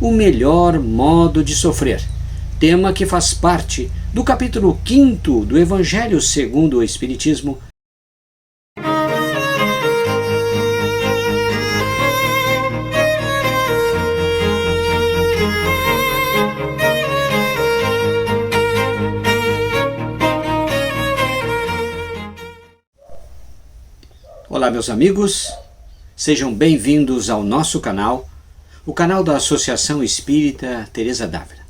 o melhor modo de sofrer, tema que faz parte do capítulo 5º do Evangelho segundo o Espiritismo. Olá, meus amigos, sejam bem-vindos ao nosso canal, o canal da Associação Espírita Teresa d'Ávila.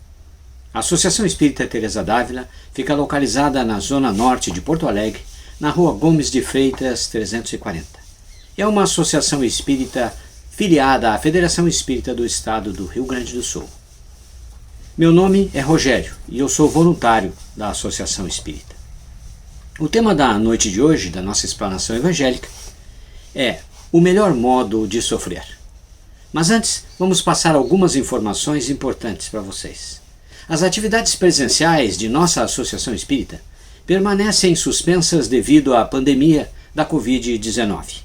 A Associação Espírita Teresa d'Ávila fica localizada na zona norte de Porto Alegre, na Rua Gomes de Freitas 340. É uma associação espírita filiada à Federação Espírita do Estado do Rio Grande do Sul. Meu nome é Rogério e eu sou voluntário da Associação Espírita. O tema da noite de hoje, da nossa explanação evangélica, é o melhor modo de sofrer. Mas antes, vamos passar algumas informações importantes para vocês. As atividades presenciais de nossa Associação Espírita permanecem suspensas devido à pandemia da Covid-19.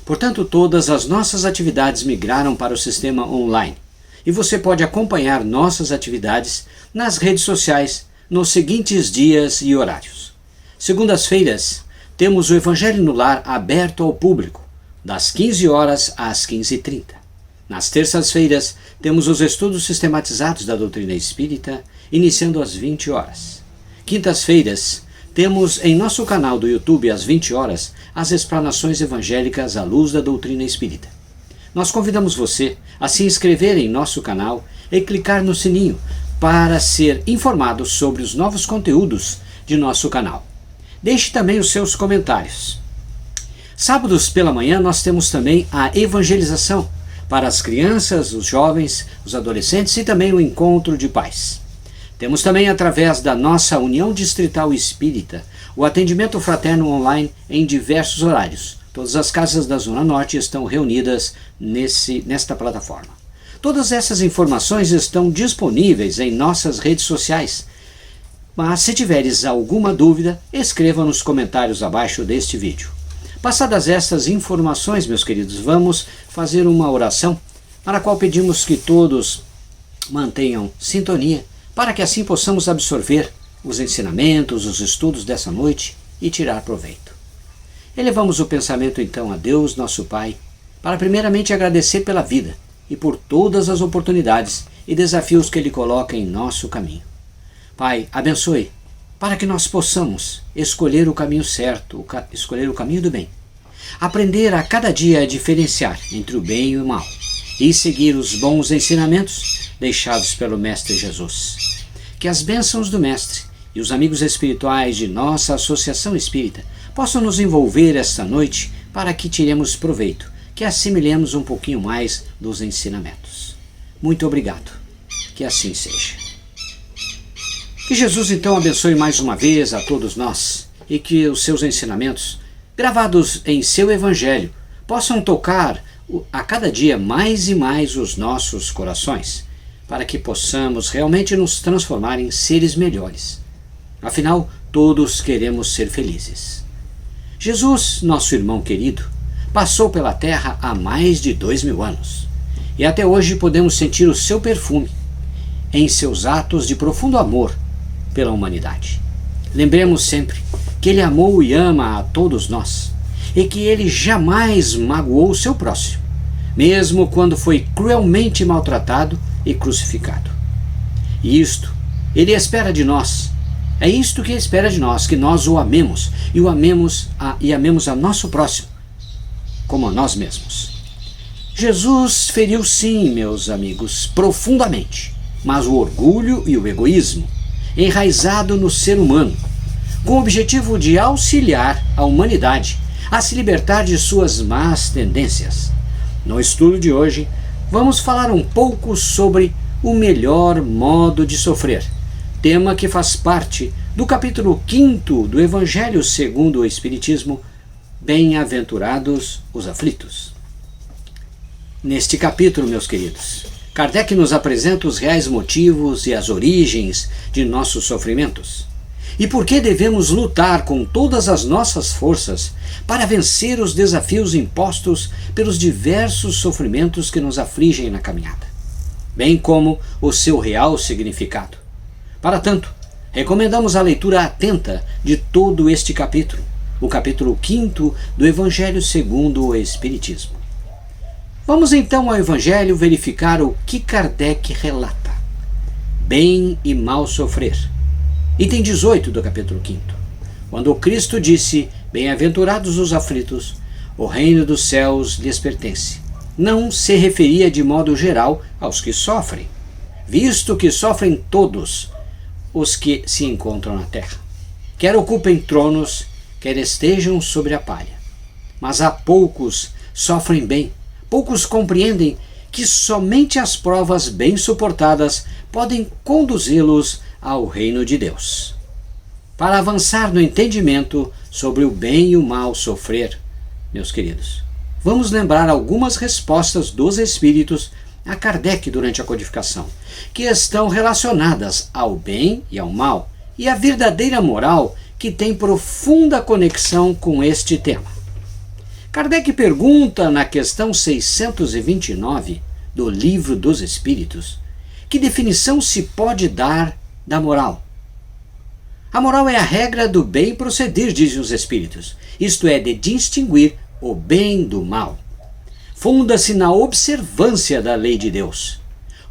Portanto, todas as nossas atividades migraram para o sistema online e você pode acompanhar nossas atividades nas redes sociais nos seguintes dias e horários. Segundas-feiras, temos o Evangelho no Lar aberto ao público, das 15 horas às 15h30. Nas terças-feiras, temos os estudos sistematizados da doutrina espírita, iniciando às 20 horas. Quintas-feiras, temos em nosso canal do YouTube, às 20 horas, as explanações evangélicas à luz da doutrina espírita. Nós convidamos você a se inscrever em nosso canal e clicar no sininho para ser informado sobre os novos conteúdos de nosso canal. Deixe também os seus comentários. Sábados pela manhã nós temos também a evangelização para as crianças, os jovens, os adolescentes e também o encontro de pais. Temos também, através da nossa União Distrital Espírita, o atendimento fraterno online em diversos horários. Todas as casas da Zona Norte estão reunidas nesta plataforma. Todas essas informações estão disponíveis em nossas redes sociais. Mas se tiveres alguma dúvida, escreva nos comentários abaixo deste vídeo. Passadas estas informações, meus queridos, vamos fazer uma oração para a qual pedimos que todos mantenham sintonia, para que assim possamos absorver os ensinamentos, os estudos dessa noite e tirar proveito. Elevamos o pensamento então a Deus, nosso Pai, para primeiramente agradecer pela vida e por todas as oportunidades e desafios que Ele coloca em nosso caminho. Pai, abençoe, para que nós possamos escolher o caminho certo, escolher o caminho do bem. Aprender a cada dia a diferenciar entre o bem e o mal e seguir os bons ensinamentos deixados pelo Mestre Jesus. Que as bênçãos do Mestre e os amigos espirituais de nossa Associação Espírita possam nos envolver esta noite para que tiremos proveito, que assimilemos um pouquinho mais dos ensinamentos. Muito obrigado. Que assim seja. Que Jesus então abençoe mais uma vez a todos nós e que os seus ensinamentos, gravados em seu Evangelho, possam tocar a cada dia mais e mais os nossos corações, para que possamos realmente nos transformar em seres melhores. Afinal, todos queremos ser felizes. Jesus, nosso irmão querido, passou pela terra há mais de 2000 anos e até hoje podemos sentir o seu perfume em seus atos de profundo amor pela humanidade. Lembremos sempre que Ele amou e ama a todos nós e que Ele jamais magoou o seu próximo, mesmo quando foi cruelmente maltratado e crucificado. E isto Ele espera de nós, é isto que Ele espera de nós, que nós o amemos e amemos a nosso próximo como a nós mesmos. Jesus feriu sim, meus amigos, profundamente, mas o orgulho e o egoísmo enraizado no ser humano, com o objetivo de auxiliar a humanidade a se libertar de suas más tendências. No estudo de hoje, vamos falar um pouco sobre o melhor modo de sofrer, tema que faz parte do capítulo 5º do Evangelho segundo o Espiritismo, Bem-aventurados os aflitos. Neste capítulo, meus queridos, Kardec nos apresenta os reais motivos e as origens de nossos sofrimentos. E por que devemos lutar com todas as nossas forças para vencer os desafios impostos pelos diversos sofrimentos que nos afligem na caminhada. bem como o seu real significado. Para tanto, recomendamos a leitura atenta de todo este capítulo, o capítulo 5º do Evangelho segundo o Espiritismo. Vamos então ao Evangelho verificar o que Kardec relata. Bem e mal sofrer. Item 18 do capítulo 5º. Quando Cristo disse: bem-aventurados os aflitos, o reino dos céus lhes pertence. Não se referia de modo geral aos que sofrem, visto que sofrem todos os que se encontram na terra, quer ocupem tronos, quer estejam sobre a palha. Mas há poucos sofrem bem, poucos compreendem que somente as provas bem suportadas podem conduzi-los ao reino de Deus. Para avançar no entendimento sobre o bem e o mal sofrer, meus queridos, vamos lembrar algumas respostas dos Espíritos a Kardec durante a codificação, que estão relacionadas ao bem e ao mal, e à verdadeira moral que tem profunda conexão com este tema. Kardec pergunta na questão 629 do Livro dos Espíritos, que definição se pode dar da moral? A moral é a regra do bem proceder, dizem os Espíritos, isto é, de distinguir o bem do mal. Funda-se na observância da lei de Deus.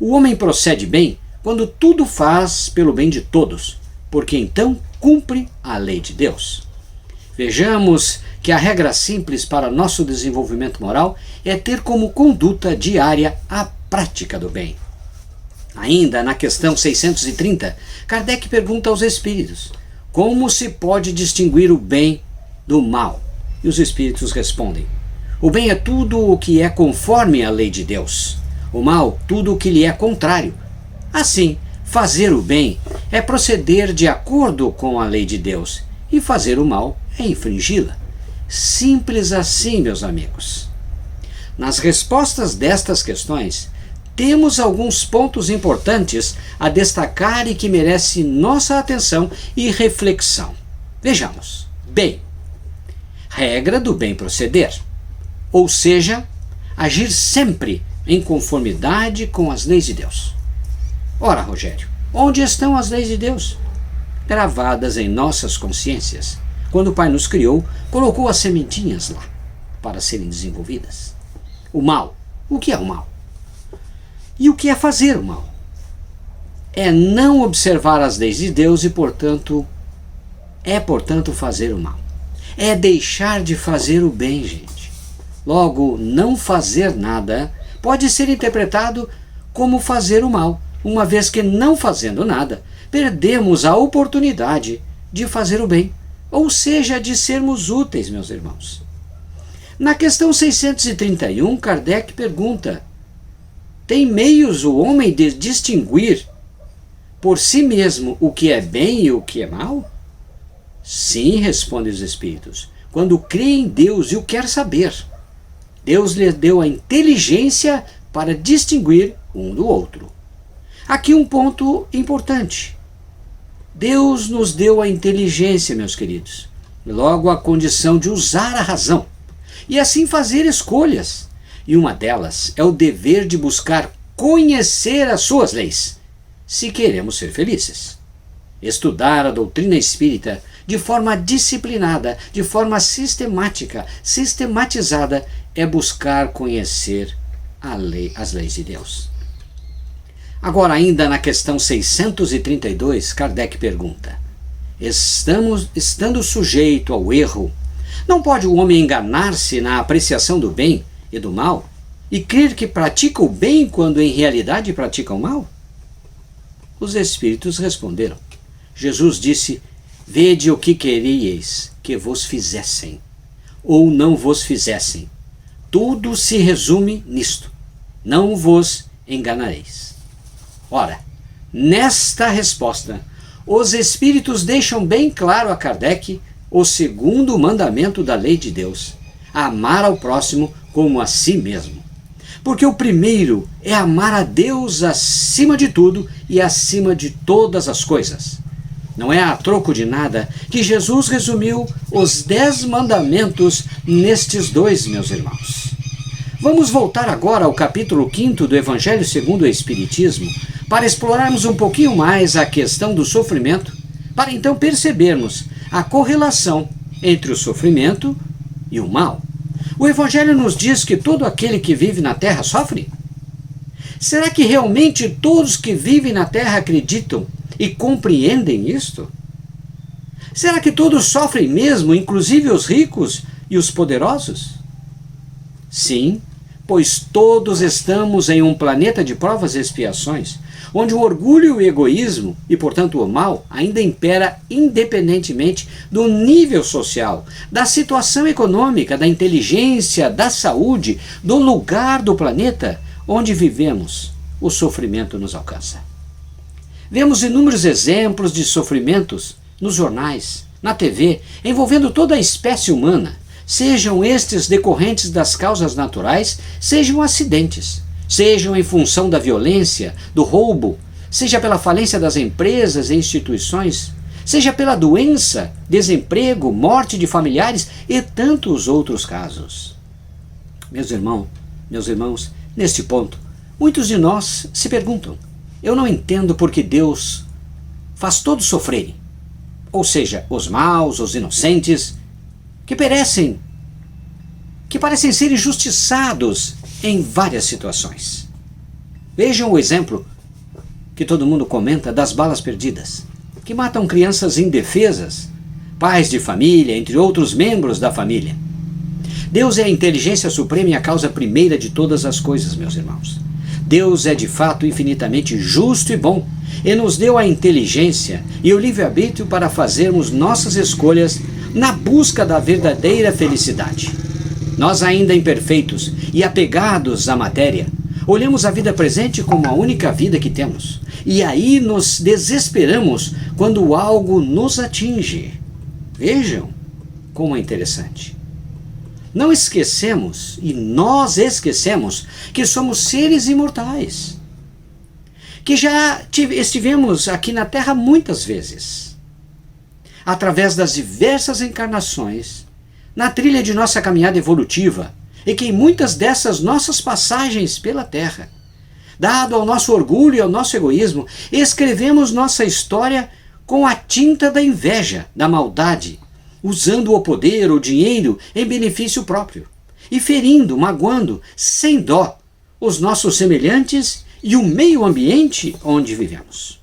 O homem procede bem quando tudo faz pelo bem de todos, porque então cumpre a lei de Deus. Vejamos que a regra simples para nosso desenvolvimento moral é ter como conduta diária a prática do bem. Ainda na questão 630, Kardec pergunta aos Espíritos: como se pode distinguir o bem do mal? E os Espíritos respondem: o bem é tudo o que é conforme à lei de Deus, o mal tudo o que lhe é contrário. Assim, fazer o bem é proceder de acordo com a lei de Deus, e fazer o mal é infringi-la. Simples assim, meus amigos. Nas respostas destas questões, temos alguns pontos importantes a destacar e que merecem nossa atenção e reflexão. Vejamos. Bem. Regra do bem proceder. Ou seja, agir sempre em conformidade com as leis de Deus. Ora, Rogério, onde estão as leis de Deus? Gravadas em nossas consciências. Quando o Pai nos criou, colocou as sementinhas lá, para serem desenvolvidas. O mal. O que é o mal? E o que é fazer o mal? É não observar as leis de Deus e, portanto, fazer o mal. É deixar de fazer o bem, gente. Logo, não fazer nada pode ser interpretado como fazer o mal, uma vez que, não fazendo nada, perdemos a oportunidade de fazer o bem, ou seja, de sermos úteis, meus irmãos. Na questão 631, Kardec pergunta: tem meios o homem de distinguir por si mesmo o que é bem e o que é mal? Sim, respondem os Espíritos, quando crê em Deus e o quer saber. Deus lhe deu a inteligência para distinguir um do outro. Aqui um ponto importante. Deus nos deu a inteligência, meus queridos, logo a condição de usar a razão, e assim fazer escolhas. E uma delas é o dever de buscar conhecer as suas leis, se queremos ser felizes. Estudar a doutrina espírita de forma disciplinada, de forma sistemática, sistematizada, é buscar conhecer as leis de Deus. Agora, ainda na questão 632, Kardec pergunta: estando sujeito ao erro, não pode o homem enganar-se na apreciação do bem e do mal e crer que pratica o bem quando em realidade pratica o mal? Os Espíritos responderam: Jesus disse: vede o que queríeis que vos fizessem, ou não vos fizessem. Tudo se resume nisto: não vos enganareis. Ora, nesta resposta, os Espíritos deixam bem claro a Kardec o segundo mandamento da lei de Deus: amar ao próximo como a si mesmo. Porque o primeiro é amar a Deus acima de tudo e acima de todas as coisas. Não é a troco de nada que Jesus resumiu os 10 mandamentos nestes dois, meus irmãos. Vamos voltar agora ao capítulo 5 do Evangelho segundo o Espiritismo, para explorarmos um pouquinho mais a questão do sofrimento, para então percebermos a correlação entre o sofrimento e o mal. O Evangelho nos diz que todo aquele que vive na Terra sofre? Será que realmente todos que vivem na Terra acreditam e compreendem isto? Será que todos sofrem mesmo, inclusive os ricos e os poderosos? Sim, pois todos estamos em um planeta de provas e expiações, onde o orgulho e o egoísmo, e portanto o mal, ainda impera independentemente do nível social, da situação econômica, da inteligência, da saúde, do lugar do planeta onde vivemos. O sofrimento nos alcança. Vemos inúmeros exemplos de sofrimentos nos jornais, na TV, envolvendo toda a espécie humana, sejam estes decorrentes das causas naturais, sejam acidentes, sejam em função da violência, do roubo, seja pela falência das empresas e instituições, seja pela doença, desemprego, morte de familiares e tantos outros casos. Meus irmãos, neste ponto, muitos de nós se perguntam: eu não entendo por que Deus faz todos sofrerem, ou seja, os maus, os inocentes, que parecem ser injustiçados em várias situações. Vejam o exemplo que todo mundo comenta das balas perdidas, que matam crianças indefesas, pais de família, entre outros membros da família. Deus é a inteligência suprema e a causa primeira de todas as coisas, meus irmãos. Deus é de fato infinitamente justo e bom, e nos deu a inteligência e o livre-arbítrio para fazermos nossas escolhas na busca da verdadeira felicidade. Nós, ainda imperfeitos e apegados à matéria, olhamos a vida presente como a única vida que temos, e aí nos desesperamos quando algo nos atinge. Vejam como é interessante. Não esquecemos, e nós esquecemos, que somos seres imortais, que já estivemos aqui na Terra muitas vezes, através das diversas encarnações, na trilha de nossa caminhada evolutiva, e que em muitas dessas nossas passagens pela Terra, dado ao nosso orgulho e ao nosso egoísmo, escrevemos nossa história com a tinta da inveja, da maldade, usando o poder, o dinheiro em benefício próprio, e ferindo, magoando, sem dó, os nossos semelhantes e o meio ambiente onde vivemos.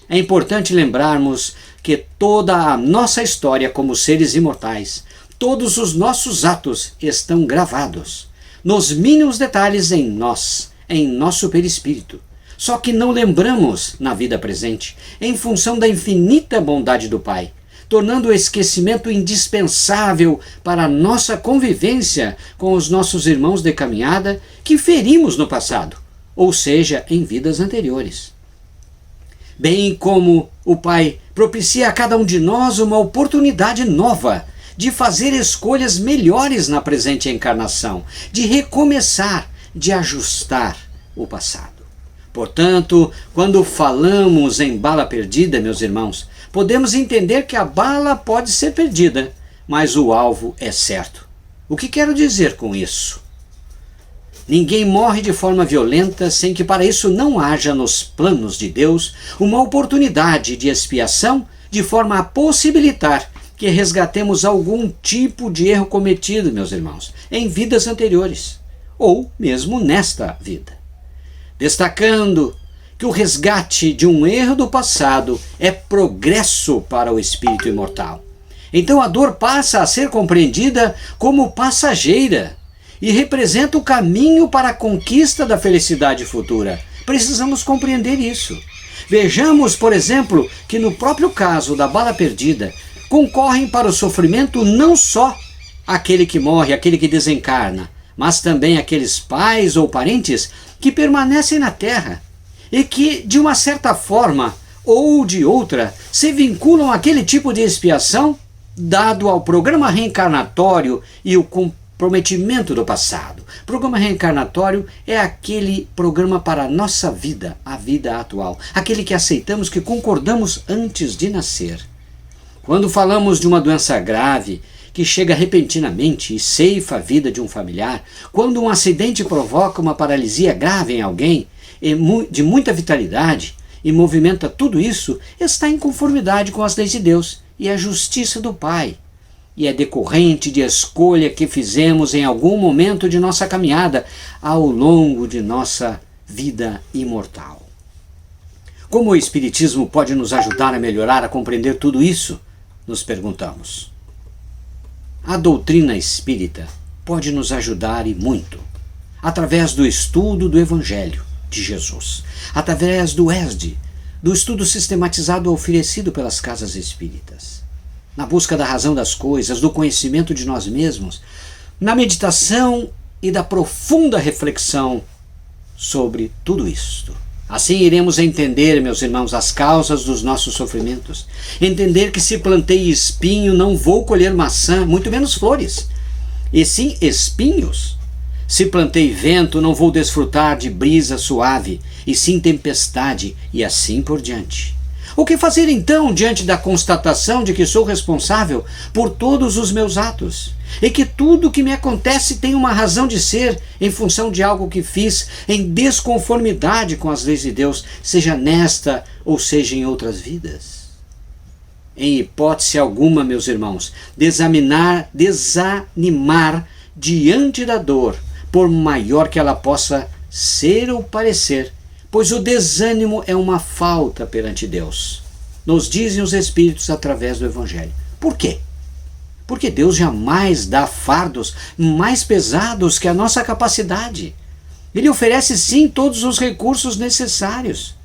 É importante lembrarmos que toda a nossa história como seres imortais, todos os nossos atos estão gravados nos mínimos detalhes em nós, em nosso perispírito. Só que não lembramos na vida presente, em função da infinita bondade do Pai, tornando o esquecimento indispensável para a nossa convivência com os nossos irmãos de caminhada que ferimos no passado, ou seja, em vidas anteriores. Bem como o Pai propicia a cada um de nós uma oportunidade nova de fazer escolhas melhores na presente encarnação, de recomeçar, de ajustar o passado. Portanto, quando falamos em bala perdida, meus irmãos, podemos entender que a bala pode ser perdida, mas o alvo é certo. O que quero dizer com isso? Ninguém morre de forma violenta sem que para isso não haja nos planos de Deus uma oportunidade de expiação, de forma a possibilitar que resgatemos algum tipo de erro cometido, meus irmãos, em vidas anteriores, ou mesmo nesta vida. Destacando que o resgate de um erro do passado é progresso para o espírito imortal. Então a dor passa a ser compreendida como passageira e representa o caminho para a conquista da felicidade futura. Precisamos compreender isso. Vejamos, por exemplo, que no próprio caso da bala perdida, concorrem para o sofrimento não só aquele que morre, aquele que desencarna, mas também aqueles pais ou parentes que permanecem na Terra e que, de uma certa forma ou de outra, se vinculam àquele tipo de expiação dado ao programa reencarnatório e o comprometimento do passado. O programa reencarnatório é aquele programa para a nossa vida, a vida atual, aquele que aceitamos, que concordamos antes de nascer. Quando falamos de uma doença grave, que chega repentinamente e ceifa a vida de um familiar, quando um acidente provoca uma paralisia grave em alguém, de muita vitalidade, e movimenta tudo isso, está em conformidade com as leis de Deus e a justiça do Pai. E é decorrente de escolha que fizemos em algum momento de nossa caminhada ao longo de nossa vida imortal. Como o Espiritismo pode nos ajudar a melhorar, a compreender tudo isso? Nos perguntamos. A doutrina espírita pode nos ajudar e muito, através do estudo do Evangelho de Jesus, através do ESD, do estudo sistematizado oferecido pelas casas espíritas, na busca da razão das coisas, do conhecimento de nós mesmos, na meditação e da profunda reflexão sobre tudo isto. Assim iremos entender, meus irmãos, as causas dos nossos sofrimentos. Entender que se plantei espinho, não vou colher maçã, muito menos flores, e sim espinhos. Se plantei vento, não vou desfrutar de brisa suave, e sim tempestade, e assim por diante. O que fazer então diante da constatação de que sou responsável por todos os meus atos e que tudo que me acontece tem uma razão de ser em função de algo que fiz em desconformidade com as leis de Deus, seja nesta ou seja em outras vidas? Em hipótese alguma, meus irmãos, desanimar diante da dor, por maior que ela possa ser ou parecer, pois o desânimo é uma falta perante Deus. Nos dizem os Espíritos através do Evangelho. Por quê? Porque Deus jamais dá fardos mais pesados que a nossa capacidade. Ele oferece sim todos os recursos necessários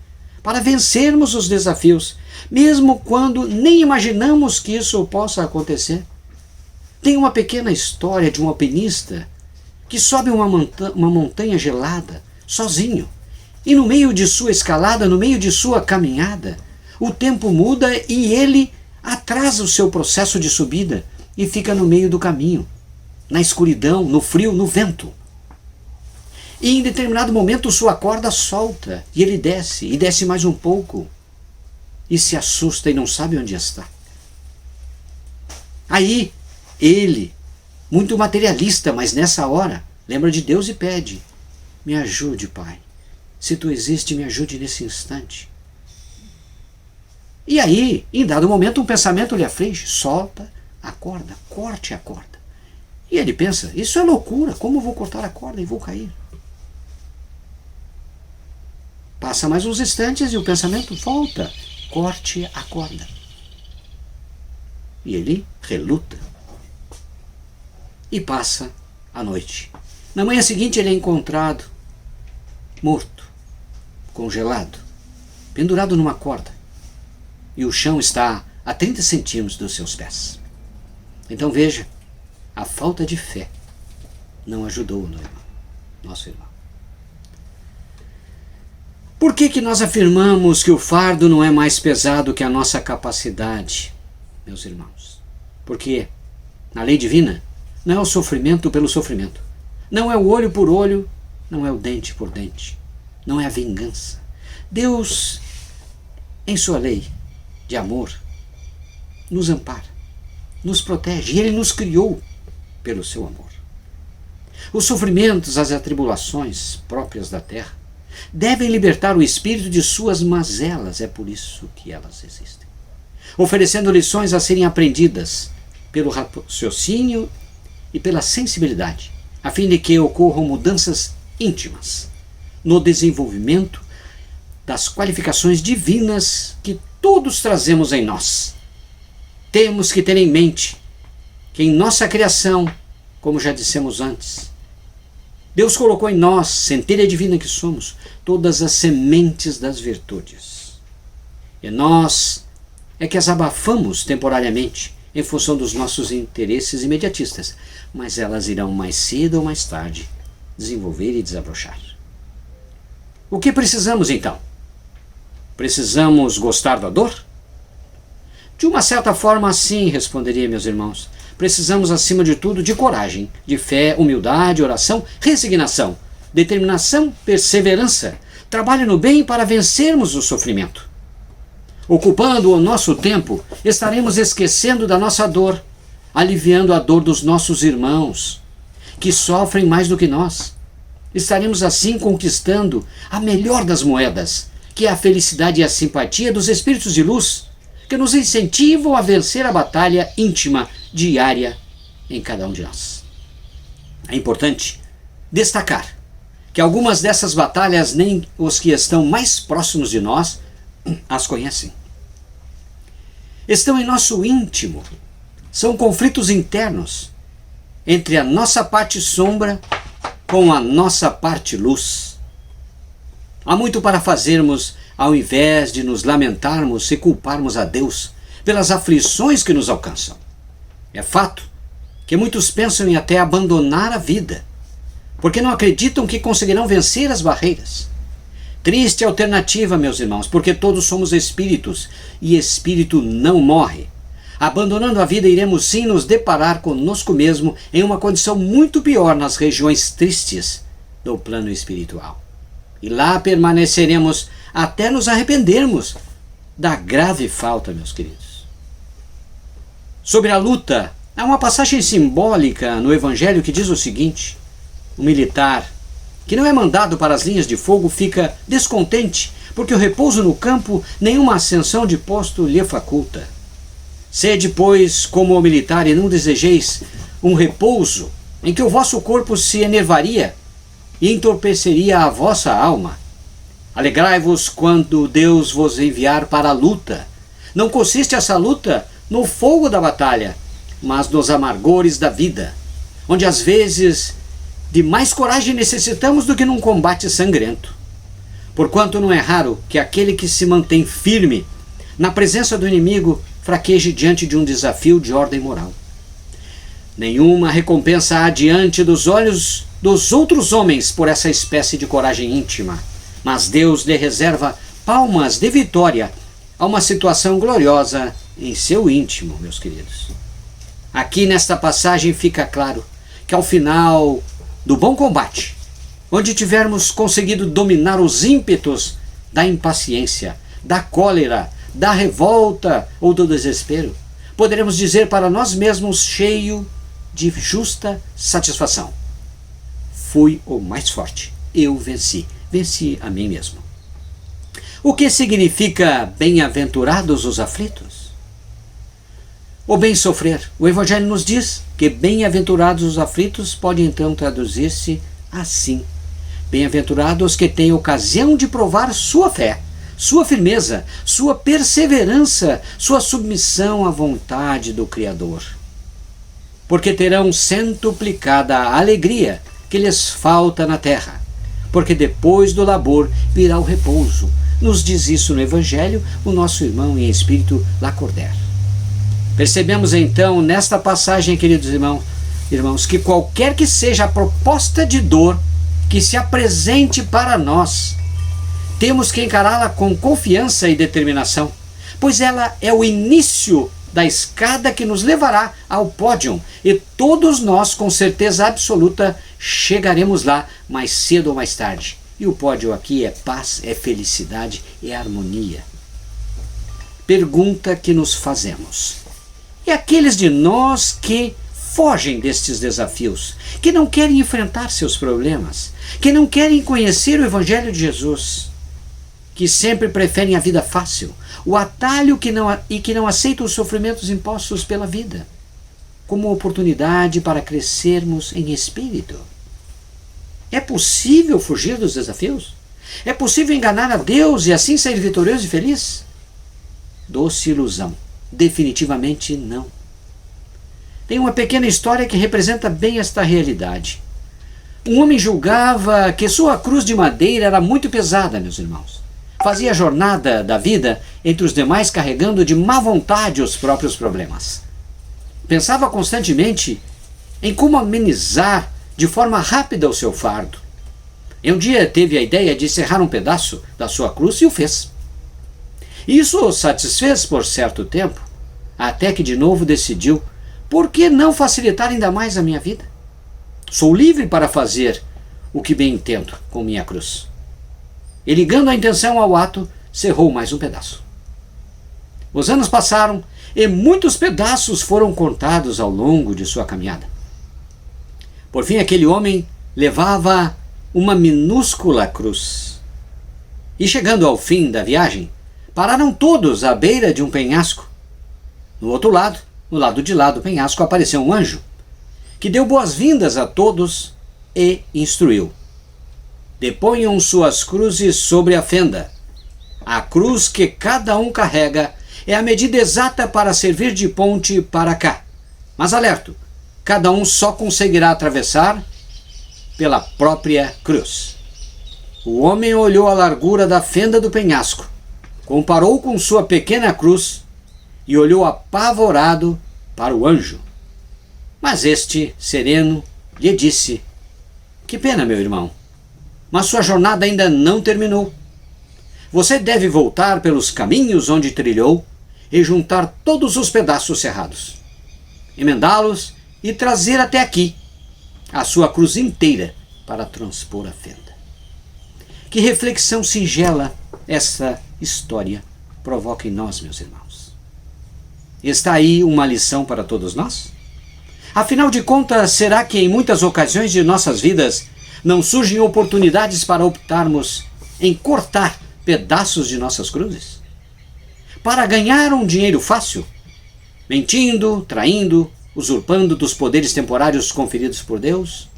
para vencermos os desafios, mesmo quando nem imaginamos que isso possa acontecer. Tem uma pequena história de um alpinista que sobe uma montanha gelada, sozinho. E no meio de sua escalada, no meio de sua caminhada, o tempo muda e ele atrasa o seu processo de subida e fica no meio do caminho, na escuridão, no frio, no vento. E em determinado momento sua corda solta e ele desce, e desce mais um pouco, e se assusta e não sabe onde está. Aí ele, muito materialista, mas nessa hora, lembra de Deus e pede: me ajude, Pai. Se tu existe, me ajude nesse instante. E aí, em dado momento, um pensamento lhe aflige: solta a corda, corte a corda. E ele pensa: isso é loucura, como eu vou cortar a corda e vou cair? Passa mais uns instantes e o pensamento volta: corte a corda. E ele reluta. E passa a noite. Na manhã seguinte ele é encontrado morto, congelado, pendurado numa corda, e o chão está a 30 centímetros dos seus pés. Então veja, a falta de fé não ajudou o nosso irmão. Por que nós afirmamos que o fardo não é mais pesado que a nossa capacidade, meus irmãos? Porque na lei divina não é o sofrimento pelo sofrimento, não é o olho por olho, não é o dente por dente, não é a vingança. Deus, em sua lei de amor, nos ampara, nos protege, e Ele nos criou pelo seu amor. Os sofrimentos, as atribulações próprias da terra devem libertar o espírito de suas mazelas, é por isso que elas existem, oferecendo lições a serem aprendidas pelo raciocínio e pela sensibilidade, a fim de que ocorram mudanças íntimas no desenvolvimento das qualificações divinas que todos trazemos em nós. Temos que ter em mente que em nossa criação, como já dissemos antes, Deus colocou em nós, centelha divina que somos, todas as sementes das virtudes. E nós é que as abafamos temporariamente em função dos nossos interesses imediatistas, mas elas irão mais cedo ou mais tarde desenvolver e desabrochar. O que precisamos então? Precisamos gostar da dor? De uma certa forma, sim, responderia, meus irmãos. Precisamos, acima de tudo, de coragem, de fé, humildade, oração, resignação, determinação, perseverança, trabalho no bem para vencermos o sofrimento. Ocupando o nosso tempo, estaremos esquecendo da nossa dor, aliviando a dor dos nossos irmãos, que sofrem mais do que nós. Estaremos assim conquistando a melhor das moedas, que é a felicidade e a simpatia dos espíritos de luz, que nos incentivam a vencer a batalha íntima, diária, em cada um de nós. É importante destacar que algumas dessas batalhas nem os que estão mais próximos de nós as conhecem. Estão em nosso íntimo. São conflitos internos entre a nossa parte sombra com a nossa parte luz. Há muito para fazermos ao invés de nos lamentarmos e culparmos a Deus pelas aflições que nos alcançam. É fato que muitos pensam em até abandonar a vida, porque não acreditam que conseguirão vencer as barreiras. Triste alternativa, meus irmãos, porque todos somos espíritos e espírito não morre. Abandonando a vida, iremos sim nos deparar conosco mesmo em uma condição muito pior nas regiões tristes do plano espiritual. E lá permaneceremos até nos arrependermos da grave falta, meus queridos. Sobre a luta, há uma passagem simbólica no Evangelho que diz o seguinte: o militar que não é mandado para as linhas de fogo fica descontente, porque o repouso no campo nenhuma ascensão de posto lhe faculta. Sede, pois, como o militar, e não desejeis um repouso em que o vosso corpo se enervaria e entorpeceria a vossa alma. Alegrai-vos quando Deus vos enviar para a luta. Não consiste essa luta no fogo da batalha, mas nos amargores da vida, onde às vezes de mais coragem necessitamos do que num combate sangrento. Porquanto não é raro que aquele que se mantém firme na presença do inimigo fraqueje diante de um desafio de ordem moral. Nenhuma recompensa há diante dos olhos dos outros homens por essa espécie de coragem íntima, mas Deus lhe reserva palmas de vitória a uma situação gloriosa em seu íntimo, meus queridos. Aqui nesta passagem fica claro que ao final do bom combate, onde tivermos conseguido dominar os ímpetos da impaciência, da cólera, da revolta ou do desespero, poderemos dizer para nós mesmos, cheio de justa satisfação: fui o mais forte, eu venci a mim mesmo. O que significa bem-aventurados os aflitos? O bem sofrer. O Evangelho nos diz que bem-aventurados os aflitos pode então traduzir-se assim: bem-aventurados que têm ocasião de provar sua fé, sua firmeza, sua perseverança, sua submissão à vontade do Criador. Porque terão centuplicada a alegria que lhes falta na terra, porque depois do labor virá o repouso. Nos diz isso no Evangelho o nosso irmão em espírito Lacordaire. Percebemos então nesta passagem, queridos irmãos, que qualquer que seja a proposta de dor que se apresente para nós, temos que encará-la com confiança e determinação, pois ela é o início da escada que nos levará ao pódio, e todos nós, com certeza absoluta, chegaremos lá mais cedo ou mais tarde. E o pódio aqui é paz, é felicidade, é harmonia. Pergunta que nos fazemos: e aqueles de nós que fogem destes desafios, que não querem enfrentar seus problemas, que não querem conhecer o Evangelho de Jesus, que sempre preferem a vida fácil, o atalho que não aceitam os sofrimentos impostos pela vida, como oportunidade para crescermos em espírito? É possível fugir dos desafios? É possível enganar a Deus e assim ser vitorioso e feliz? Doce ilusão. Definitivamente não. Tem uma pequena história que representa bem esta realidade. Um homem julgava que sua cruz de madeira era muito pesada, meus irmãos. Fazia a jornada da vida entre os demais carregando de má vontade os próprios problemas. Pensava constantemente em como amenizar de forma rápida o seu fardo. E um dia teve a ideia de serrar um pedaço da sua cruz e o fez. Isso o satisfez por certo tempo, até que de novo decidiu: por que não facilitar ainda mais a minha vida? Sou livre para fazer o que bem entendo com minha cruz. E ligando a intenção ao ato, cerrou mais um pedaço. Os anos passaram e muitos pedaços foram cortados ao longo de sua caminhada. Por fim, aquele homem levava uma minúscula cruz. E chegando ao fim da viagem, pararam todos à beira de um penhasco. No outro lado, no lado de lá do penhasco, apareceu um anjo, que deu boas-vindas a todos e instruiu: deponham suas cruzes sobre a fenda. A cruz que cada um carrega é a medida exata para servir de ponte para cá. Mas alerto, cada um só conseguirá atravessar pela própria cruz. O homem olhou a largura da fenda do penhasco, comparou com sua pequena cruz e olhou apavorado para o anjo. Mas este, sereno, lhe disse: que pena, meu irmão, mas sua jornada ainda não terminou. Você deve voltar pelos caminhos onde trilhou e juntar todos os pedaços cerrados, emendá-los e trazer até aqui a sua cruz inteira para transpor a fenda. Que reflexão singela essa história provoca em nós, meus irmãos. Está aí uma lição para todos nós? Afinal de contas, será que em muitas ocasiões de nossas vidas não surgem oportunidades para optarmos em cortar pedaços de nossas cruzes? Para ganhar um dinheiro fácil, mentindo, traindo, usurpando dos poderes temporários conferidos por Deus,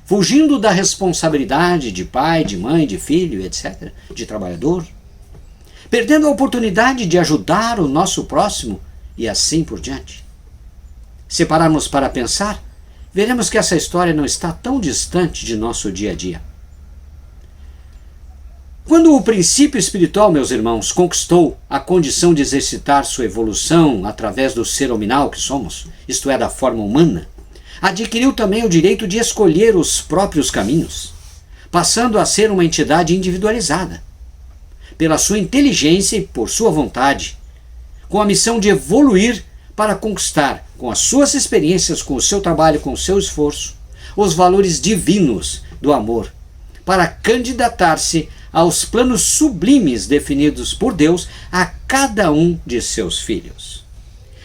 fugindo da responsabilidade de pai, de mãe, de filho, etc., de trabalhador, perdendo a oportunidade de ajudar o nosso próximo e assim por diante. Se pararmos para pensar, veremos que essa história não está tão distante de nosso dia a dia. Quando o princípio espiritual, meus irmãos, conquistou a condição de exercitar sua evolução através do ser hominal que somos, isto é, da forma humana, adquiriu também o direito de escolher os próprios caminhos, passando a ser uma entidade individualizada, pela sua inteligência e por sua vontade, com a missão de evoluir para conquistar, com as suas experiências, com o seu trabalho, com o seu esforço, os valores divinos do amor, para candidatar-se aos planos sublimes definidos por Deus a cada um de seus filhos.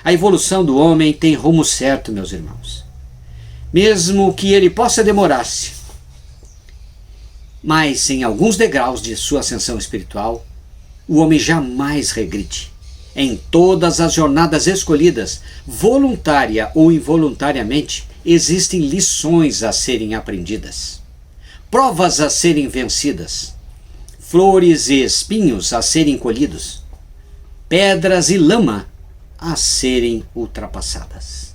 A evolução do homem tem rumo certo, meus irmãos. Mesmo que ele possa demorar-se, mas em alguns degraus de sua ascensão espiritual, o homem jamais regride. Em todas as jornadas escolhidas, voluntária ou involuntariamente, existem lições a serem aprendidas, provas a serem vencidas, flores e espinhos a serem colhidos, pedras e lama a serem ultrapassadas.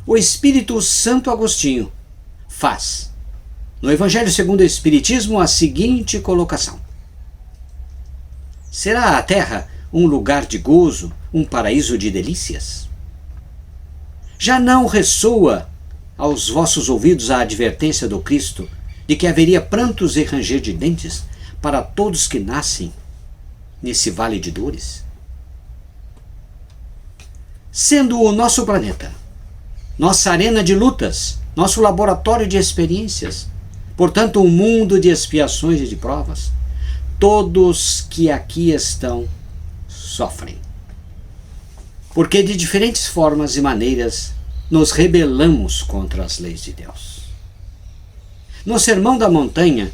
O Espírito Santo Agostinho faz, no Evangelho segundo o Espiritismo, a seguinte colocação: será a terra um lugar de gozo, um paraíso de delícias? Já não ressoa aos vossos ouvidos a advertência do Cristo de que haveria prantos e ranger de dentes para todos que nascem nesse vale de dores? Sendo o nosso planeta nossa arena de lutas, nosso laboratório de experiências, portanto um mundo de expiações e de provas, todos que aqui estão sofrem, porque de diferentes formas e maneiras nos rebelamos contra as leis de Deus. No Sermão da Montanha,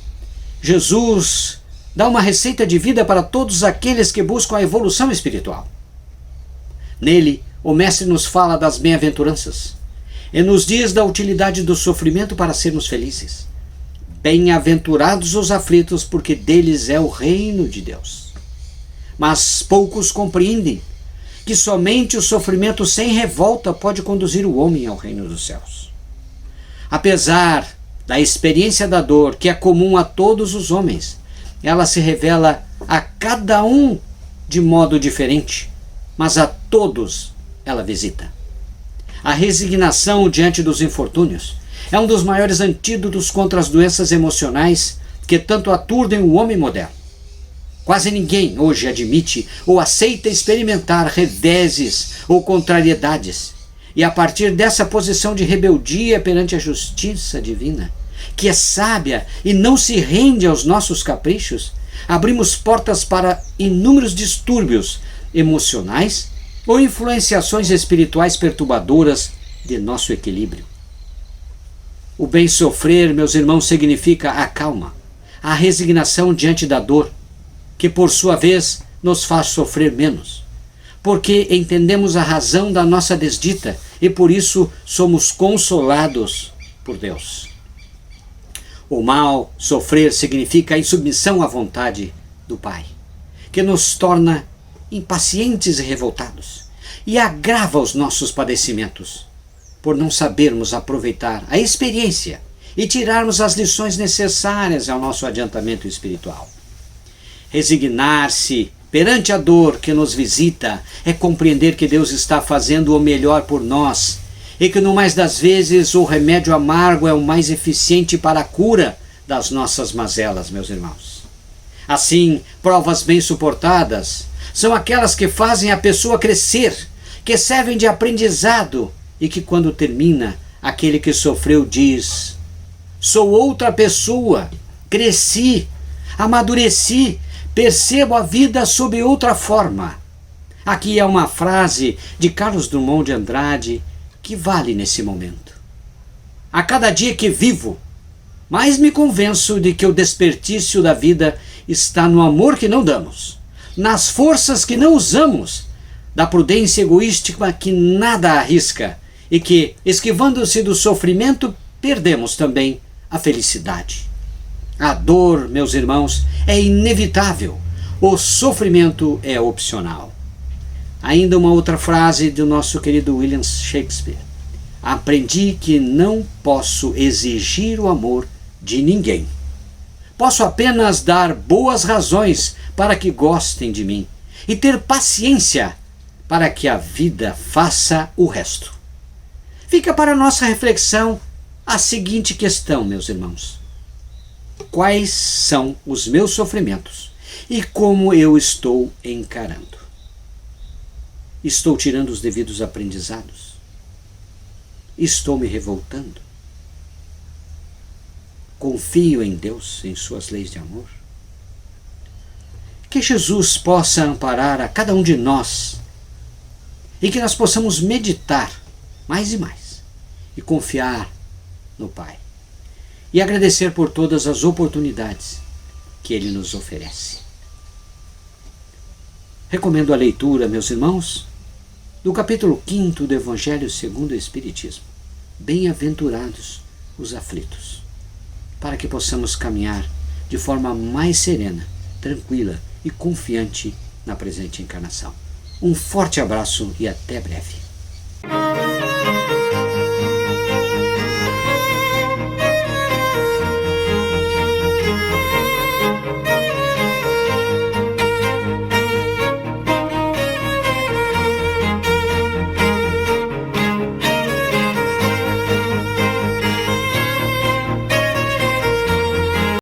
Jesus dá uma receita de vida para todos aqueles que buscam a evolução espiritual. Nele, o Mestre nos fala das bem-aventuranças e nos diz da utilidade do sofrimento para sermos felizes. Bem-aventurados os aflitos, porque deles é o reino de Deus. Mas poucos compreendem que somente o sofrimento sem revolta pode conduzir o homem ao reino dos céus. Apesar da experiência da dor, que é comum a todos os homens, ela se revela a cada um de modo diferente, mas a todos ela visita. A resignação diante dos infortúnios é um dos maiores antídotos contra as doenças emocionais que tanto aturdem o homem moderno. Quase ninguém hoje admite ou aceita experimentar reveses ou contrariedades, e a partir dessa posição de rebeldia perante a justiça divina, que é sábia e não se rende aos nossos caprichos, abrimos portas para inúmeros distúrbios emocionais ou influenciações espirituais perturbadoras de nosso equilíbrio. O bem sofrer, meus irmãos, significa a calma, a resignação diante da dor, que por sua vez nos faz sofrer menos, porque entendemos a razão da nossa desdita e por isso somos consolados por Deus. O mal sofrer significa a insubmissão à vontade do Pai, que nos torna impacientes e revoltados e agrava os nossos padecimentos, por não sabermos aproveitar a experiência e tirarmos as lições necessárias ao nosso adiantamento espiritual. Resignar-se perante a dor que nos visita é compreender que Deus está fazendo o melhor por nós e que, no mais das vezes, o remédio amargo é o mais eficiente para a cura das nossas mazelas, meus irmãos. Assim, provas bem suportadas são aquelas que fazem a pessoa crescer, que servem de aprendizado e que, quando termina, aquele que sofreu diz: sou outra pessoa, cresci, amadureci, percebo a vida sob outra forma. Aqui é uma frase de Carlos Drummond de Andrade que vale nesse momento. A cada dia que vivo, mais me convenço de que o desperdício da vida está no amor que não damos, nas forças que não usamos, da prudência egoística que nada arrisca e que, esquivando-se do sofrimento, perdemos também a felicidade. A dor, meus irmãos, é inevitável. O sofrimento é opcional. Ainda uma outra frase do nosso querido William Shakespeare. Aprendi que não posso exigir o amor de ninguém. Posso apenas dar boas razões para que gostem de mim e ter paciência para que a vida faça o resto. Fica para nossa reflexão a seguinte questão, meus irmãos. Quais são os meus sofrimentos e como eu estou encarando? Estou tirando os devidos aprendizados? Estou me revoltando? Confio em Deus, em suas leis de amor? Que Jesus possa amparar a cada um de nós e que nós possamos meditar mais e mais e confiar no Pai e agradecer por todas as oportunidades que Ele nos oferece. Recomendo a leitura, meus irmãos, do capítulo 5 do Evangelho segundo o Espiritismo. Bem-aventurados os aflitos, para que possamos caminhar de forma mais serena, tranquila e confiante na presente encarnação. Um forte abraço e até breve.